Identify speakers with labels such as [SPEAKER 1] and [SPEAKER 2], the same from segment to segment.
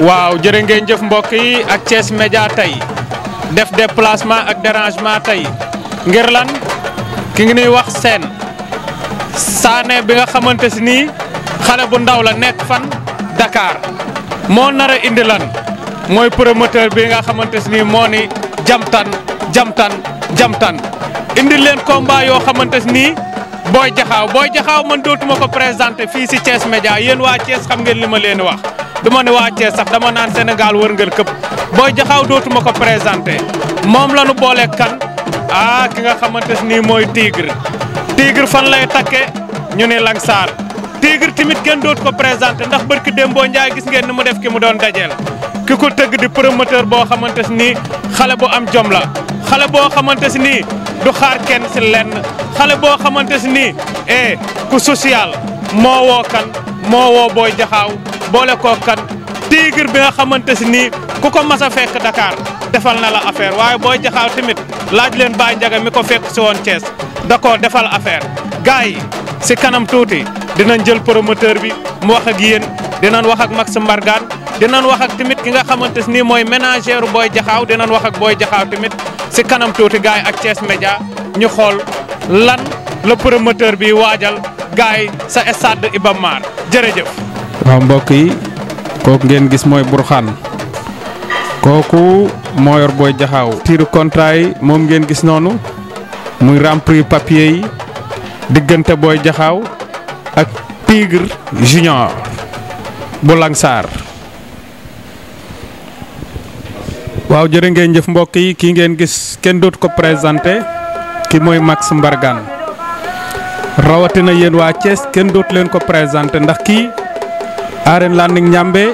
[SPEAKER 1] waaw jërë ngeen jëf mbokk yi ak Thiès Média tey def déplacement ak dérangement tey ngir lan ki ngi nuy wax Sène Sané bi nga xamante si nii xale bu ndaw la nekk fan Dakar moo nar a indi lan mooy promoteur bi nga xamante si nii moo ni jamtan indi leen combat yoo xamante si nii Boy Jaxaaw man dootuma ko présenté fii si Thiès Média yéen waa Thiès xam ngeen li ma leen wax duma ne waa Thiès sax dama naan Sénégal wërngal këpp Boy Jaxaaw dootuma ko présenté moom la nu boole kan ki nga xamante ni mooy Tigre fan lay takke ñu ne Langsar Tigre tamit kenn dootu ko présenté ndax barki Dembo Ndiaye gis ngeen ni mu def ki mu doon dajeel ki ko tëgg di promoteur boo xamante ni xale bu am jom la xale boo xamante ni du xaar kenn si lenn xale boo xamante ni ku social moo woo Boy Jaxaaw boole koo kan Tigre bi nga xamante si nii ku ko mas a fekk Dakar defal na la affaire waaye Boy Jaxaaw tamit laaj leen Baye Ndiaga mi ko fekk si woon Thiès da koo defal affaire gars yi si kanam tuuti dinañ jël promoteur bi mu wax ak yéen dinañ wax ak Max Mbargane dinañ wax ak tamit ki nga xamante si nii mooy ménagère Boy Jaxaaw dinañ wax ak Boy Jaxaaw tamit si kanam tuuti gars yi ak Thiès Média ñu xool lan la promoteur bi waajal gars yi sa stade Iba Mar jërëjëf.
[SPEAKER 2] waaw mbokk yi kooku ngeen gis mooy Burxaan kooku moo yor Boy Jaxaaw tiiru contrat yi moom ngeen gis noonu muy remplir papier yi diggante Boy Jaxaaw ak Tigre Junior bu Langsar. waaw jërë ngeen jëf mbokk yi kii ngeen gis kenn dootu ko présenté ki mooy Max Mbargane rawatina yéen waa Thiès kenn dootu leen ko présenté ndax kii Arène Landing Ñambe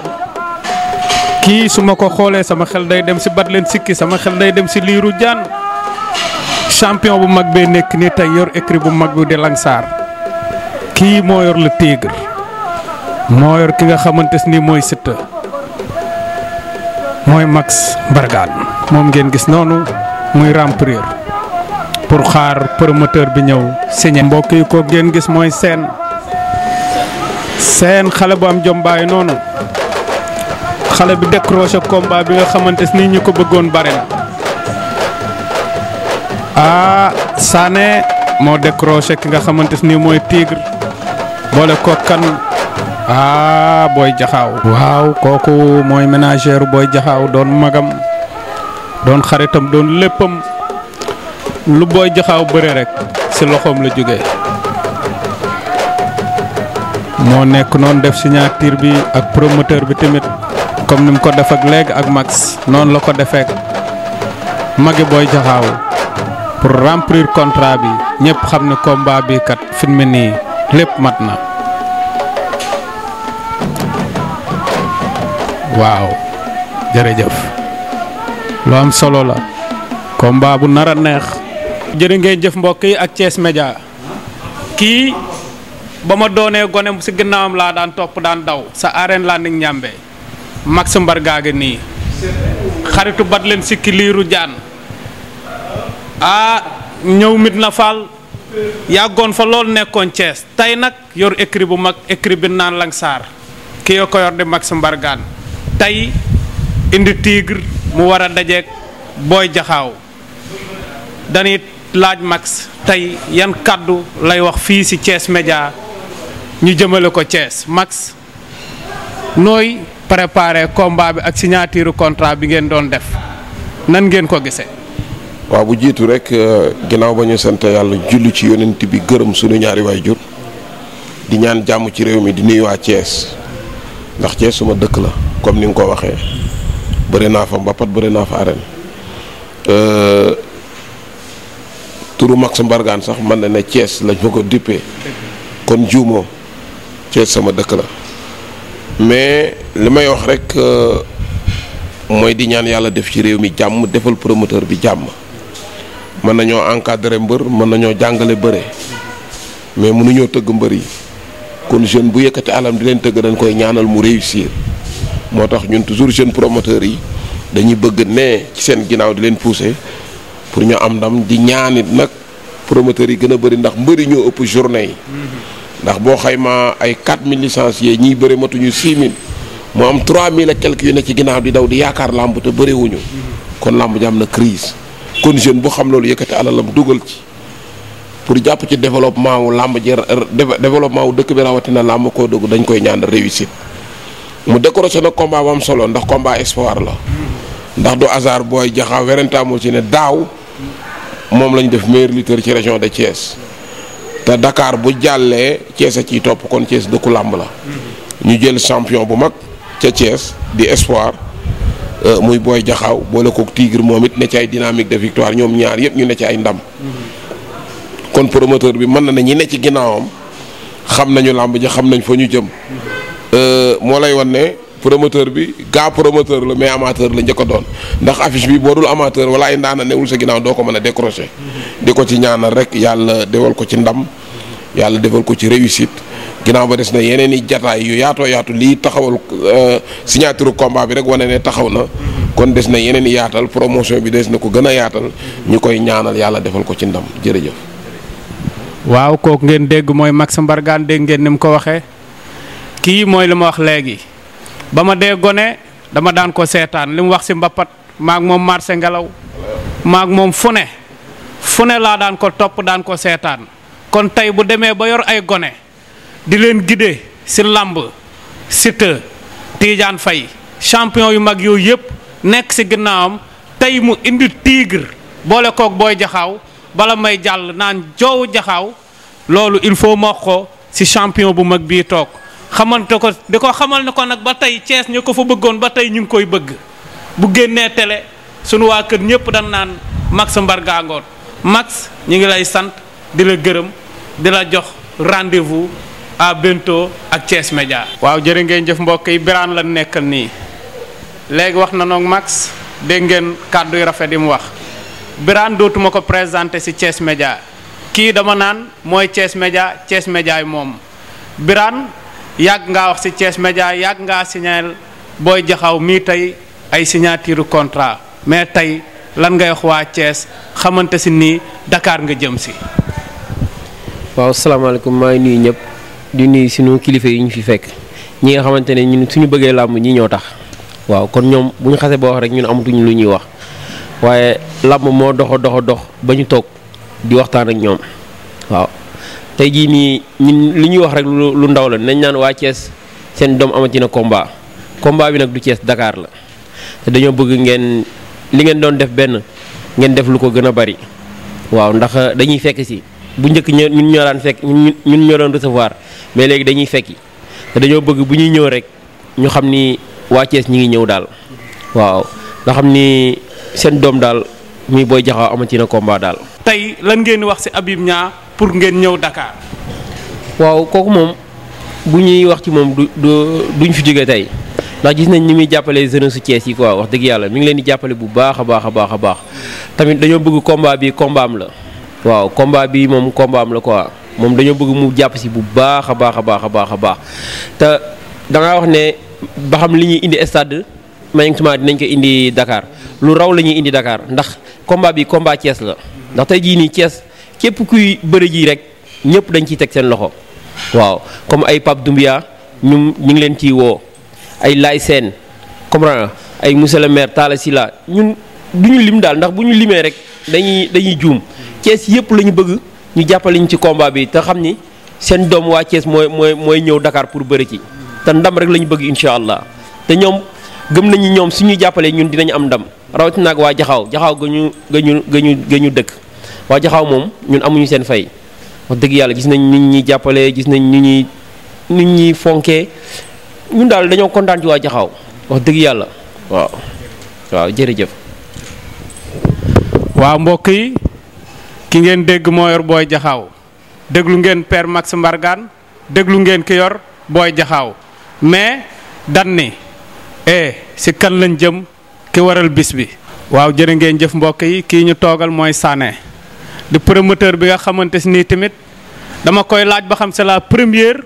[SPEAKER 2] kii su ma ko xoolee sama xel day dem si bat leen sikki sama xel day dem si Lirou Diane champion bu mag bee nekk nii tey yor écrit bu mag bi di Langsar kii moo yor le Tigre moo yor ki nga xamante ni mooy Siteu mooy Max Mbargane moom ngeen gis noonu muy remplir pour xaar promoteur bi ñëw signé. mbokk yi ko ngeen gis mooy Sène xale bu am jom bàyyi noonu xale bi décroché combat bi nga xamante ni ñu ko bëggoon bare na Sané moo décroché ki nga xamante ni mooy Tigre boole ko kan Boy Jaxaaw. waaw kooku mooy ménagère Boy Jaxaaw doon magam doon xaritam doon léppam lu Boy Jaxaaw bëre rek ci loxoom la jógee. moo nekk noonu def signature bi ak promoteur bi tamit comme ni mu ko def ak léegi ak Max noonu la ko defee magi Boy Jaxaaw pour remplir contrat bi ñëpp xam ne combat bi kat fi mu ne nii lépp mat na. waaw jërëjëf lu am solo la combat bu nar a neex. jërë ngeen jëf mbokk yi ak Thiès Média kii. ba ma doonee gone si ginnaawam laa daan topp daan daw sa Arène Landing Ñambe Max Mbargane nii xaritu bat leen sikki Lirou Diane ñëw Medina Fall yàggoon fa loolu nekkoon Thiès tey nag yor écrit bu mag écrit bi naan Langsar ki yoo ko yor di Max Mbargane tey indi Tigre mu war a dajeek Boy Jaxaaw dañuy laaj Max tey yan kàddu lay wax fii si Thiès Média ñu jëmale ko Thiès Max nooy préparé combat bi ak signature contrat bi ngeen doon def nan ngeen ko gisee.
[SPEAKER 3] waaw bu jiitu rek ginnaaw ba ñu sant yàlla julli ci yonent bi gërëm suñu ñaari waajur di ñaan jàmm ci réew mi di nuyu waa Thiès ndax Thiès suma dëkk la comme ni nga ko waxee bëri naa fa mbapat bëri naa fa arène turu Max Mbargane sax man na ne Thiès lañ ma ko dippee kon juumoo Thiès sama dëkk la mais li may wax rek mooy di ñaan yàlla def ci réew mi jàmm defal promoteur bi jàmm mën nañoo encadrer mbër mën nañoo jàngale bëre mais mënuñoo tëgg mbër yi kon jeune bu yëkkati alam di leen tëgg dañ koy ñaanal mu réussir moo tax ñun toujours jeune promoteurs yi dañuy bëgg ne ci seen ginnaaw di leen pousser pour ñu am ndam di ñaanit nag promoteurs yi gën a bëri ndax mbëri ñoo ëpp journée yi. ndax boo xaymaa ay 4000 licenciés ñiy bëri matuñu 6000 mu am 3000 ak quelques yu ne ci ginnaaw di daw di yaakaar làmb te bëriwuñu kon làmb ji am na crise kon jeune bu xam loolu yëkkati alalam dugal ci pour jàpp ci développement wu làmb ji développement wu dëkk bi rawatina làmb koo dugg dañ koy ñaan réussite mu décroché na combat bu am solo ndax combat espoir la ndax du hasard booy jaxaaw werantaamu ci ne daaw moom lañ def meilleur lutteur ci région de Thiès te Dakar bu jàllee Thiès a ciy topp kon Thiès dëkku làmb la ñu jël champion bu mag ca Thiès di espoir muy booy jaxaaw boole kook Tigre moom it ne ci ay dynamique de victoire ñoom ñaar yëpp ñu ne ci ay ndam kon promoteur bi mën na ne ñi ne ci ginnaawam xam nañu làmb ji xam nañ fa ñu jëm moo lay wan ne promoteur bi gaa promoteur la mais amateur la njëkk a doon ndax affiche bi boo dul amateur wala ay ndaana newul sa ginnaaw doo ko mën a décrocher di ko ci ñaanal rek yàlla defal ko ci ndam yàlla defal ko ci réussite ginnaaw ba des na yeneen i jataay yu yaatoo yaatu lii taxawal signature combat bi rek wane ne taxaw na kon des na yeneen i yaatal promotion bi des na ko gën a yaatal ñu koy ñaanal yàlla defal ko ci ndam jërëjëf.
[SPEAKER 2] waaw kooku ngeen dégg mooy Max Mbargane dégg ngeen ni mu ko waxee kii mooy li ma wax léegi ba ma dee gone dama daan ko seetaan li mu wax si mbappat maag moom marché ngelaw maag moom fu ne laa daan ko topp daan ko seetaan kon tey bu demee ba yor ay gone di leen guider si làmb Siteu Tidiane Faye champion yu mag yooyu yëpp nekk si ginnaawam tey mu indi Tigre boole koog booy jaxaaw bala may jàll naan joowu jaxaaw loolu il faut ma wax ko si champion bu mag bii toog xamante ko di ko xamal ne ko nag ba tey Thiès ñu ko fa bëggoon ba tey ñu ngi koy bëgg bu génnee télé sunu waa kër ñëpp dañ naan Max Mbargane ngoon Max ñu ngi lay sant di la gërëm di la jox rendez-vous à bientôt ak Thiès Média. waaw jërë ngeen jëf mbokk yi Birane la nekkal nii léegi wax na noog Max dégg ngeen kàddu yu rafet yi mu wax Birane dootuma ko présenté ci Thiès Média kii dama naan mooy Thiès Média yi moom Birane yàgg ngaa wax ci Thiès Média yàgg ngaa signal booy jaxaw mii tey ay signature contrat mais tey lan ngay wax waa Thiès xamante ci nii Dakar nga jëm ci.
[SPEAKER 4] waaw salaamaaleykum maa ngi nuyu ñëpp di nuyu sunu kilifa yi ñu fi fekk ñi nga xamante ne ñun suñu bëggee làmb ñi ñoo tax waaw kon ñoom bu ñu xasee ba wax rek ñun amatuñu lu ñuy wax waaye làmb moo dox ba ñu toog di waxtaan ak ñoom waaw. tey jii nii ñun li ñuy wax rek lu ndaw la nañ naan waa Thiès seen doom amati na combat bi nag du Thiès Dakar la te dañoo bëgg ngeen li ngeen doon def benn ngeen def lu ko gën a bari waaw ndax dañuy fekk si bu njëkk ñun ñoo daan fekk ñun ñoo doon recevoir mais léegi dañuy fekki te dañoo bëgg bu ñuy ñëw rek ñu xam ni waa Thiès ñi ngi ñëw daal waaw nga xam ni seen doom daal muy booy jaxaw amati na combat daal.
[SPEAKER 2] tey lan ngeen wax ci Habib Niang pour ngeen ñëw Dakar.
[SPEAKER 4] waaw kooku moom bu ñuy wax ci moom duñ fi jógee tey ndax gis nañ ni muy jàppale jeunesse su Thiès yi quoi wax dëgg yàlla mi ngi leen di jàppale bu baax a baax tamit dañoo bëgg combat bi combat am la waaw combat bi moom combat am la quoi moom dañoo bëgg mu jàpp si bu baax a baax te da ngaa wax ne ba xam li ñuy indi stade maniquement dinañ ko indi Dakar lu raw la ñuy indi Dakar ndax combat bi combat Thiès la ndax tey jii nii Thiès képp kuy bëre ji rek ñëpp dañ ciy teg seen loxo waaw comme ay Pape Doumbia ñu ngi leen ciy woo ay Laay Sène comprendre ay monsieur le maire Talla Sylla ñun du ñu lim daal ndax bu ñu limee rek dañuy juum Thiès yëpp la ñu bëgg ñu jàppale ñu ci combat bi te xam ni seen doom waa Thiès mooy ñëw Dakar pour bëri ci te ndam rek la ñu bëgg incha allah te ñoom gëm nañu ñoom suñu jàppalee ñun dinañ am ndam rawatina ak waa jaxaaw ga ñu dëkk waa jaxaaw moom ñun amuñu seen fay wax dëgg yàlla gis nañ nit ñi jàppale gis nañ nit ñi fonkee ñun daal dañoo kontaan ci waa jaxaaw wax dëgg yàlla waaw jërëjëf.
[SPEAKER 2] waaw mbokk yi ki ngeen dégg moo yor booy jaxaaw déglu ngeen père Max Mbargane déglu ngeen ki yor booy jaxaaw mais dan ni si kan lañ jëm ki waral bis bi. waaw jërë ngeen jëf mbokk yi kii ñu toogal mooy Sané di promoteur bi nga xamante si nii tamit dama koy laaj ba xam c'est la première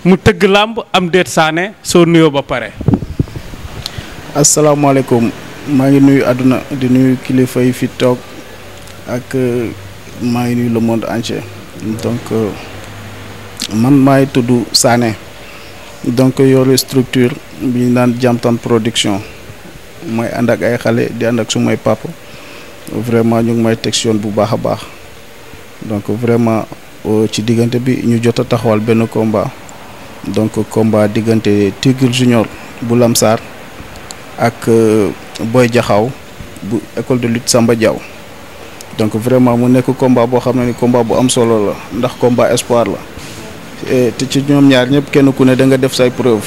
[SPEAKER 2] mu tëgg làmb am déet Sané soo nuyoo ba pare.
[SPEAKER 5] asalaamaaleykum maa ngi nuyu àdduna di nuyu kilifa yi fi toog ak maa ngi nuyu le monde entier donc man maay tudd Sané donc yore structure bi ñu naan Jamtan production mooy ànd ak ay xale di ànd ak sumay papa vraiment ñu ngi may teg si yoon bu baax a baax donc vraiment ci diggante bi ñu jot a taxawal benn combat donc combat diggante Tigre Junior bu Lamsar ak Boy Jaxaw bu école de lutte Samba Diaw donc vraiment mu nekk combat boo xam ne ni combat bu am solo la ndax combat espoir la te ci ñoom ñaar ñëpp kenn ku ne da nga def say preuve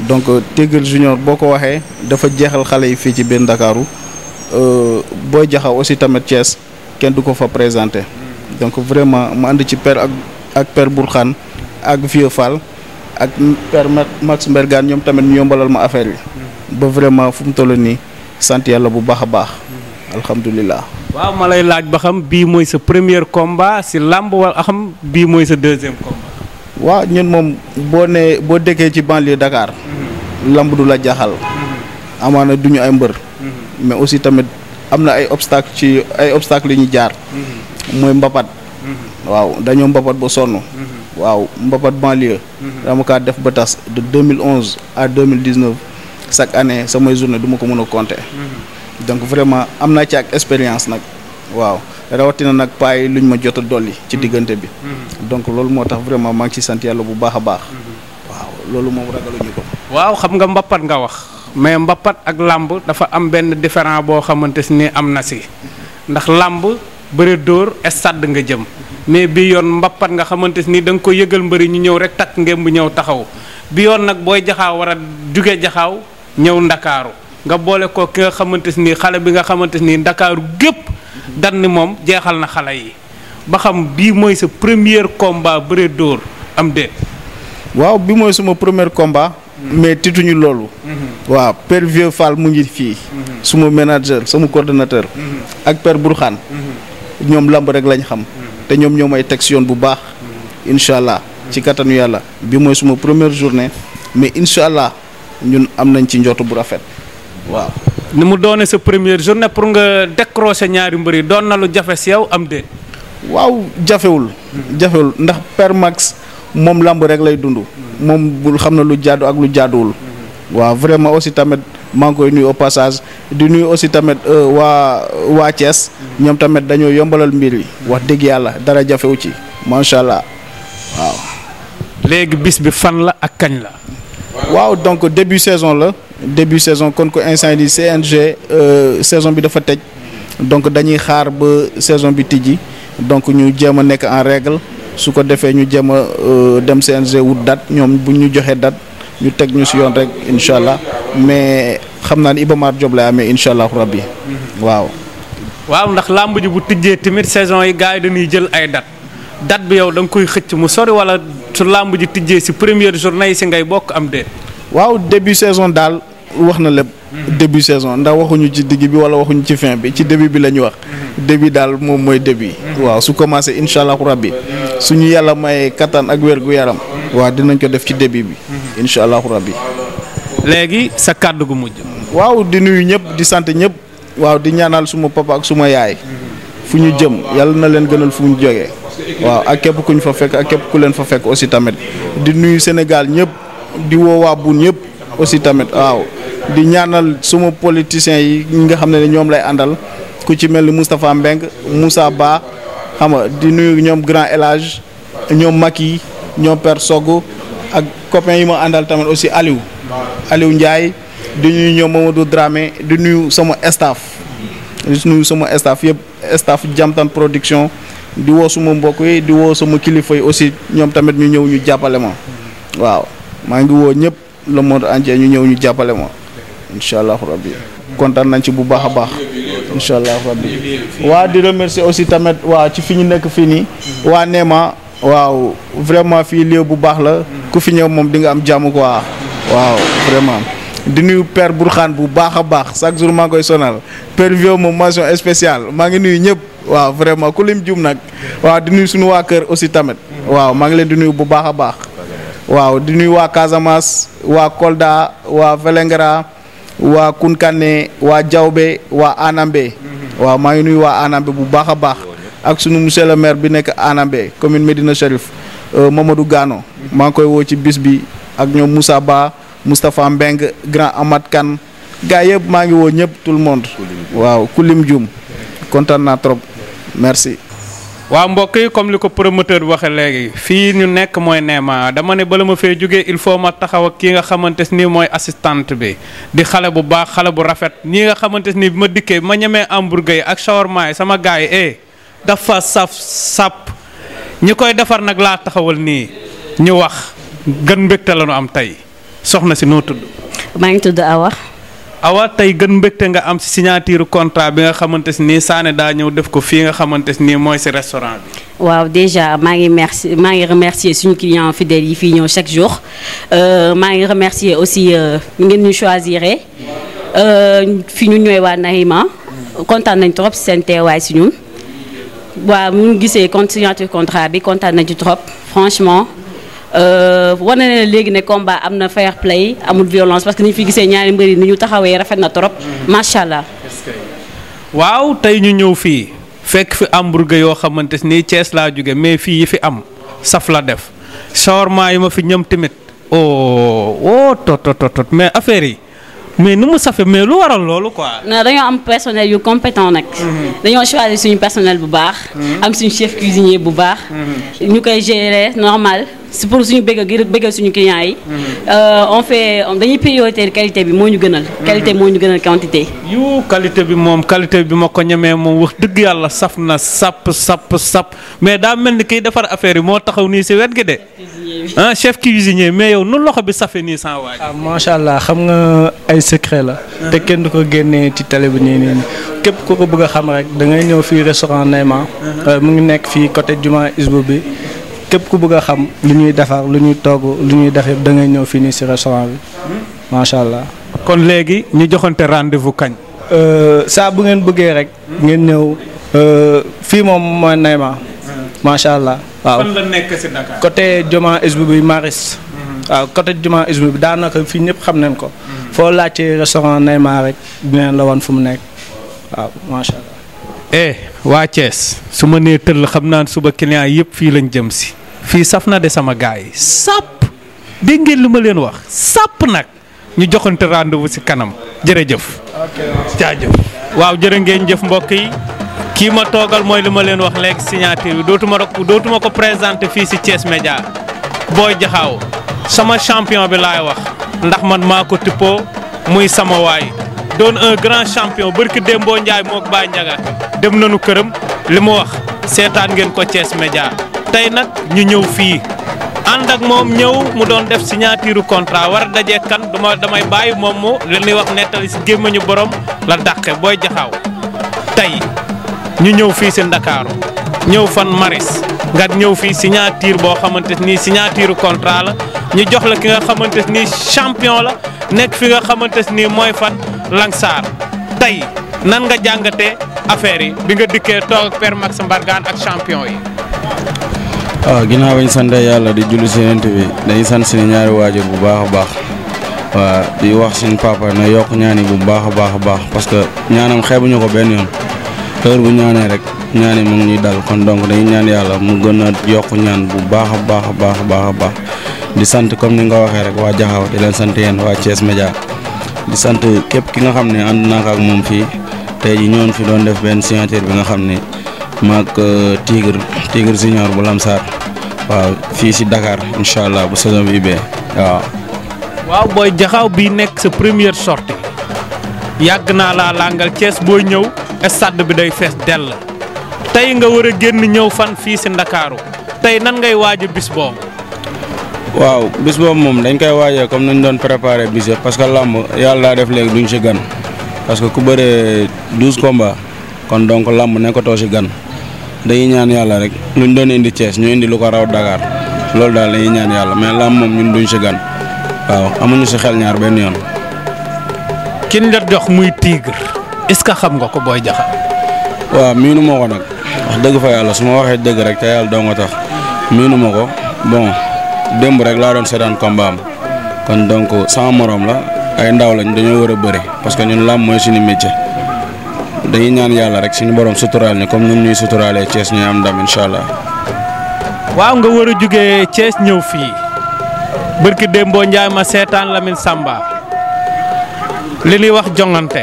[SPEAKER 5] donc Tigre Junior boo ko waxee dafa jeexal xale yi fii ci biir Ndakaaru Boy Jaxaw aussi tamit Thiès kenn du ko fa présenté donc vraiment mu ànd ci père ak père Bourkhane ak Vieux Fall ak père Max Mbergane ñoom tamit ñu yombalal ma affaire yi ba vraiment fu mu toll nii sant yàlla bu baax a baax alhamdulilah.
[SPEAKER 2] waaw ma lay laaj ba xam bii mooy sa premier combat si làmb wala xam bii mooy sa deuxième combat.
[SPEAKER 5] waaw ñun moom boo dëkkee ci banlieue Dakar. lamb du la jaaxal. amaana du ñu ay mbër. mais aussi tamit am na ay obstacles yu ñu jaar. mooy mbapat. waaw dañoo mbapat ba sonn. waaw mbapat banlieue. dama kaa def ba tas de 2011 à 2019 chaque année samay journée du ma ko mën a compter. donc vraiment am naa ci ak expérience nag. waaw rawatina nag paa yi luñ ma jot a dolli ci diggante bi. donc loolu moo tax vraiment maa ngi ci sant yàlla bu baax a baax. waaw loolu moom ragaluñu ko.
[SPEAKER 2] waaw xam nga mbapat nga wax mais mbapat ak làmb dafa am benn différent boo xamante ni am na si ndax làmb bëre dóor stade nga jëm mais bi yoon mbapat nga xamante ni da nga ko yëgal mbëri ñu ñëw rek takk ngeen bu ñëw taxaw bi yoon nag Boy Jaxaaw war a jóge Jaxaaw ñëw Ndakaaru nga boole ko ki nga xamante ni xale bi nga xamante ni Ndakaaru gépp dan ni moom jeexal na xale yi ba xam bii mooy sa premier combat bëre dóor am déet.
[SPEAKER 5] waaw bi mooy suma premier combat. mais tituñu loolu. waaw père Vieux Fall mu ngi fii. suma manager sama coordonnateur. ak père Bourkhane. ñoom lamb rek lañ xam. te ñoom ñoo may teg si yoon bu baax. incha allah ci kattanu yàlla bi mooy suma première journée mais incha allah ñun am nañ ci njort bu rafet waaw.
[SPEAKER 2] ni mu doone sa première journée pour nga décrocher ñaari mbër yi doon na lu jafe si yow am déet.
[SPEAKER 5] waaw jafewul ndax père Max moom lamb rek lay dund. moom bul xam na lu jaadu ak lu jaaduwul. waaw vraiment aussi tamit maa ngi koy nuyu au passage di nuyu aussi tamit waa Thiès. ñoom tamit dañoo yombalal mbir yi. wax dëgg yàlla dara jafewu ci macha allah waaw.
[SPEAKER 2] léegi bis bi fan la ak kañ la.
[SPEAKER 5] waaw donc début saison la. début saison kon ko instant yi CNG saison bi dafa tëj donc dañuy xaar ba saison bi tijji donc ñu jéem a nekk en règle su ko defee ñu jéem a dem CNG wut date ñoom bu ñu joxee date ñu teg ñu si yoon rek incha allah mais xam naa ne Iba Mar Diop lay amee incha allah rabbi waaw.
[SPEAKER 2] waaw ndax làmb ji bu tijjee tamit saison yi gars yi dañuy jël ay date bi yow da nga koy xëcc mu sori wala su làmb ji tijjee si première journée yi si ngay bokk am déet.
[SPEAKER 5] waaw début saison daal wax na lépp. début saison ndax waxuñu ci digg bi wala waxuñu ci fin bi ci début bi la ñu wax. début daal moom mooy début. waaw su commencé incha allah rabbi suñu yàlla may kattan ak wér gu yaram. waaw dinañ ko def ci début bi. incha allah rabbi.
[SPEAKER 2] léegi sa kàddu gu mujj.
[SPEAKER 5] waaw di nuyu ñëpp di sant ñëpp. waaw di ñaanal suma papa ak suma yaay. fu ñu jëm yàlla na leen gënal fu ñu jógee. waaw ak képp ku ñu fa fekk ak képp ku leen fa fekk aussi tamit di nuyu Sénégal ñëpp. di woo waa Buun yëpp aussi tamit waaw di ñaanal suma politiciens yi nga xam ne ñoom lay àndal ku ci mel ni Moustapha Mbeng Moussa Ba xam nga di nuyu ñoom Grand Elage ñoom Macky ñoom Père Sogo ak copains yi ma àndal tamit aussi Aliou Ndiaye di nuyu ñoom Mamadou Dramé di nuyu sama staff yëpp staff Jamtan production di woo suma mbokk yi di woo sama kilifa yi aussi ñoom tamit ñu ñëw ñu jàppale ma waaw. maa ngi woo ñëpp le monde entier ñu ñëw ñu jàppale ma incha allah rabbi kontaan nañ ci bu baax a baax incha allah rabbi waa di remercier aussi tamit waa ci fi ñu nekk fii nii waa Néma waaw vraiment fii lieu bu baax la ku fi ñëw moom di nga am jàmm quoi waaw vraiment di nuyu père Bourkhane bu baax a baax chaque jour maa ngi koy sonal père Vieux moom mention spéciale maa ngi nuyu ñëpp waaw vraiment ku lim jum nag waaw di nuyu suñu waa kër aussi tamit waaw maa ngi leen di nuyu bu baax a baax waaw di nuyu waa Casamance waa Kolda waa Vélingara waa Kounkané waa Diaobé waa Anambé waaw maa ngi nuyu waa Anambé bu baax a baax ak sunu monsieur le maire bi nekk Anambé commune Médina Chérif Mamadou Gano maa ngi koy woo ci bis bi ak ñoom Moussa Ba Moustapha Mbeng grand Amad Kane gars yëpp maa ngi woo ñëpp tout le monde waaw Kulim Dioum kontaan naa trop merci.
[SPEAKER 2] waaw mbokk yi comme li ko promoteur bi waxee léegi fii ñu nekk mooy Néma dama ne bala ma fee jógee il faut ma taxaw ak kii nga xamante ni mooy assistante bi di xale bu baax xale bu rafet ñii nga xamante ni bi ma dikkee ma ñemee hamburger yi ak shawarma yi sama gars yi dafa saf sap ñi koy defar nag laa taxawal nii ñu wax gën mbégte la ñu am tey soxna si noo tudd.
[SPEAKER 6] maa ngi tudd
[SPEAKER 2] Awa tey gën mbégte nga am si signature contrat bi nga xamante ni Sané daa ñëw def ko fii nga xamante ni mooy si restaurant bi.
[SPEAKER 6] waaw déjà maa ngi remercier suñu client fidèles yi fii ñëw chaque jour maa ngi remercier aussi ngeen ñu choisir fi ñu ñëwee waa Néma kontaan nañ trop si seen teewaay si ñun waaw mu ngi gisee signature contrat bi kontaan nañ ci trop franchement. wane na léegi ne combat am na fair play amul violence parce que ni fi gisee ñaari mbëri ni ñu taxawee rafet na trop macha allah.
[SPEAKER 2] waaw tey ñu ñëw fii fekk fi hamburger yoo xamante ni Thiès laa jóge mais fii yi fi am saf la def shawarma yi ma fi ñam tamit tot mais affaire yi mais nu mu safe mais lu waral loolu quoi.
[SPEAKER 6] non dañoo am personnel yu compétent nag. dañoo choisir suñu personnel bu baax. am suñu chef cuisinier bu baax. ñu koy gérer normal. c'est pour suñu bëggal suñu clients yi. on fait dañuy priorité qualité bi moo ñu gënal. qualité moo ñu gënal quantité.
[SPEAKER 2] qualité bi ma ko ñemee moom wax dëgg yàlla saf na sap mais daa mel ni kiy defar affaire yi moo taxaw nii si wet gi de. chef cuisinier mais yow nu loxo bi safe nii sans waaj.
[SPEAKER 7] macha allah xam nga ay secret la. te kenn du ko génnee ci télé bi nii képp ku ko bëgg a xam rek da ngay ñëw fii restaurant Néma. mu ngi nekk fii côté Juma Isbu bi. képp ku bëgg a xam lu ñuy defar lu ñuy togg lu ñuy def yëpp da ngay ñëw fii nii si restaurant bi macha allah.
[SPEAKER 2] kon léegi ñu joxante rendez-vous kañ.
[SPEAKER 7] saa bu ngeen bëggee rek. ngeen ñëw fii moom mooy Néma. macha allah waaw
[SPEAKER 2] fan la nekk si Dakar.
[SPEAKER 7] côté Juma Isbu bi Maris. waaw côté Juma Isbu bi daanaka fii ñëpp xam nañ ko. foo laajte restaurant Néma rek dinañ la wan fu mu nekk waaw macha allah.
[SPEAKER 2] waa Thiès su ma nee tëll xam naa suba client yëpp fii lañ jëm si. fii saf na de sama gars yi sàpp dégg ngeen li ma leen wax sàpp nag ñu joxante rendez-vous si kanam jërëjëf. jaajëf waaw jërë ngeen jëf mbokk yi kii ma toogal mooy li ma leen wax léegi signature bi dootuma ko présenté fii si Thiès Média Boy Diakhao sama champion bi laay wax ndax man maa ko tippoo muy sama waay doon un grand champion barki Dembo Ndiaye moo ko Baye Ndiaga dem nañu këram li mu wax seetaan ngeen ko Thiès Média tey nag ñu ñëw fii ànd ak moom ñëw mu doon def signature contrat war a dajee kan damay bàyyi moom mu li ñuy wax nettali si gémmañu borom la dàqe Boy Diakhao tey ñu ñëw fii si Ndakaaru ñëw fan Maris nga ñëw fii signature boo xamante ni signature contrat la ñu jox la ki nga xamante ni champion la nekk fi nga xamante ni mooy fan Langsar tey nan nga jàngatee affaire yi bi nga dikkee toog ak Père Max Mbargane ak champion yi.
[SPEAKER 8] waaw ginnaaw bañ sant yàlla di julli si Yonent bi dañuy sant suñu ñaari waajur bu baax a baax waaw di wax suñu papa na yokk ñaani bu baax a baax parce que ñaanam xeebuñu ko benn yoon heure bu ñaanee rek ñaani mu ngi ñuy dal kon donc dañuy ñaan yàlla mu gën a yokk ñaan bu baax a baax di sant comme ni nga waxee rek waa Diakhao di leen sant yéen waa Thiès Média di sant képp ki nga xam ne ànd naa ko ak moom fii tey ji ñoon fi doon def benn signature bi nga xam ne maak Tigre Junior bu Lamsar waaw fii si Dakar incha allah bu saison bi ubbee
[SPEAKER 2] waaw Boy Diakhao bii nekk sa première sortie yàgg naa laa langal Thiès booy ñëw stade bi day fees dell tey nga war a génn ñëw fan fii si Ndakaaru tey nan ngay waaj bis boobu.
[SPEAKER 8] waaw bis boobu moom dañ koy waajee comme nañ doon préparé bis yëpp parce que làmb yàlla daa def léegi duñ si gan parce que ku bëree 12 combats kon donc làmb nekkatoo si gan dañuy ñaan yàlla rek luñ doon indi Thiès ñu indi lu ko raw Dakar loolu daal dañuy ñaan yàlla mais làmb moom ñun duñ si gan waaw amuñu si xel ñaar benn yoon.
[SPEAKER 2] kin la jox muy Tigre est-ce que xam nga ko Boy Diakhao.
[SPEAKER 8] waaw miinu ma ko nag wax dëgg fa yàlla su ma waxee dëgg rek te yàlla doo nga tax miinu ma ko bon. démb rek laa doon seetaan combat am kon donc sama morom la ay ndaw lañ dañoo war a bëri parce que ñun làmb mooy suñu métier dañuy ñaan yàlla rek suñu borom suturaal ni comme ñun ñuy suturaalee Thiès ñuy am ndam incha allah.
[SPEAKER 2] waaw nga war a jógee Thiès ñëw fii barki Dembo Ndiaye ma seetaan Lamine Samba li ñuy wax jongante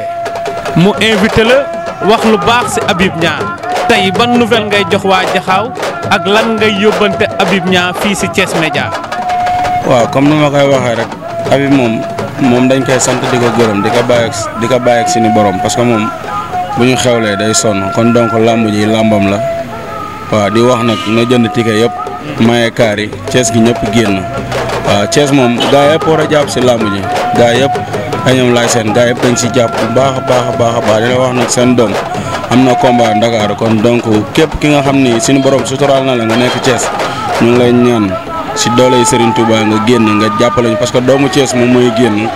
[SPEAKER 2] mu invité la wax lu baax ci Habib Niang tey ban nouvelle ngay jox waa Jaxaaw ak lan ngay yóbbante Habib Niang fii ci Thiès Média.
[SPEAKER 8] waaw comme ni ma koy waxee rek Habib moom dañ koy sant di ko gërëm di ko bàyyi ak suñu borom parce que moom bu ñu xewlee day sonn kon donc làmb ji làmbam la waaw di wax nag na jënd ticket yëpp maye kaar yi Thiès gi ñëpp génn waaw Thiès moom gaa yëpp war a jàpp si làmb ji gaa yëpp añam laay seen gaa yëpp dañ si jàpp bu baax a baax di la wax nag seen doom am na combat Dakar kon donc képp ki nga xam ni suñu borom suturaal na la nga nekk Thiès ñu ngi lay ñaan si doole Serigne Touba nga génn nga jàppale ñu parce que doomu Thiès moom mooy génn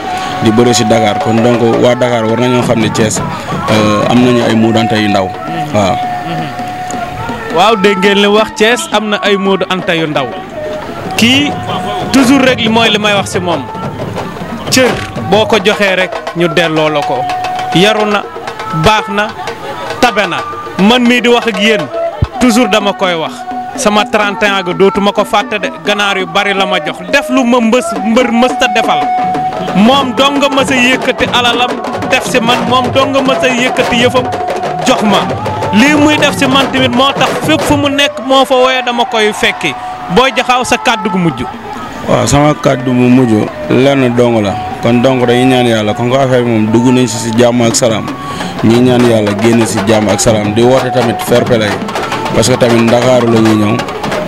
[SPEAKER 8] di bëre si Dakar kon donc waa Dakar war nañoo xam ne Thiès am nañu ay muudante yu ndaw waaw.
[SPEAKER 2] waaw dégg ngeen li wax Thiès am na ay Modou Anta yu ndaw kii toujours rek li mooy li may wax ci moom cër boo ko joxee rek ñu delloo la ko yaru na baax na tabe na man mii di wax ak yéen toujours dama koy wax sama 31 ga dootuma ko fàtte de ganaar yu bari la ma jox def lu ma mbër mësta defal moom dong nga mës a yëkkati alalam def ci man moom dong nga mës a yëkkati yëfam jox ma lii muy def ci man tamit moo tax fépp fu mu nekk moo fa woye dama koy fekki Boy Jaxaaw sa kàddu gu mujj.
[SPEAKER 8] waaw sama kàddu mu mujj lenn dong la kon donc dañuy ñaan yàlla kon ko affaire moom dugg nañ si jàmm ak salaam ñi ñaan yàlla génn si jàmm ak salaam di woote tamit fair play parce que tamit Ndakaaru la ñuy ñëw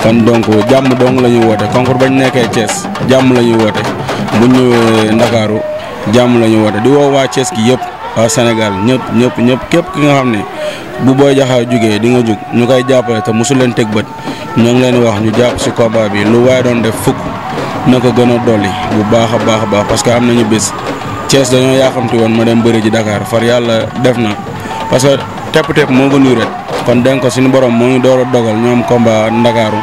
[SPEAKER 8] kon donc jàmm dong la ñuy woote concours bañ nekkee Thiès jàmm la ñuy woote bu ñëwee Ndakaaru jàmm la ñuy woote di woo waa Thiès gi yëpp waa Sénégal ñëpp képp ki nga xam ne bu Boy Jaxaaw jugee di nga jug ñu koy jàppale te mosu leen teg bët ñoo ngi leen wax ñu jàpp si combat bi lu waaye doon def fukk na ko gën a dolli bu baax a baax parce que am nañu bés Thiès dañoo yaaxamti woon ma dem bëri ji Dakar far yàlla def na parce que tepp moo ko nuyu rek kon denk ko suñu borom moo ñu door a dogal ñu am combat Ndakaaru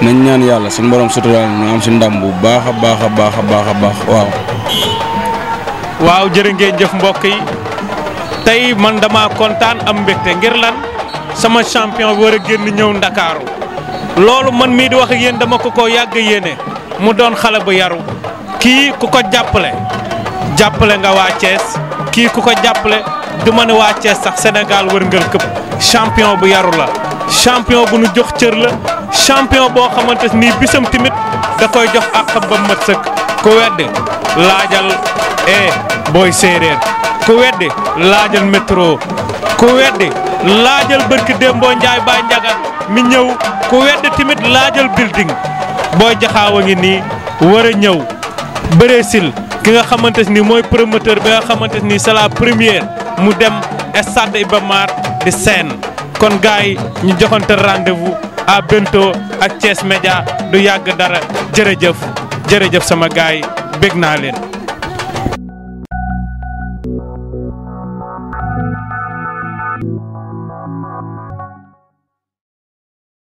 [SPEAKER 8] nañ ñaan yàlla suñu borom suturaal ñu am si ndam bu baax a baax waaw.
[SPEAKER 2] waaw jërë ngeen jëf mbokk yi tey man dama kontaan am mbégte ngir lan sama champion bi war a génn ñëw Ndakaaru loolu man mii di wax ak yéen dama ko yàgg yéene mu doon xale bu yaru kii ku ko jàppale nga waa Thiès kii ku ko jàppale du ma ne waa Thiès sax Sénégal wërngal këpp champion bu yaru la champion bu nu jox cër la champion boo xamante nii bisam tamit da koy jox àqam ba mat sëkk ku weddi laajal Boy Séeréer ku weddi laajal métro ku weddi laajal barki Dembo Ndiaye Baye Ndiaga mi ñëw ku weddi tamit laajal building Boy Jaxaaw a ngi nii war a ñëw Brésil ki nga xamante ni mooy promoteur bi nga xamante ni c'est la première mu dem stade Iba Mar di seen kon gars yi ñu joxante rendez-vous à bientôt ak Thiès Média du yàgg dara jërëjëf sama gars yi bég naa leen.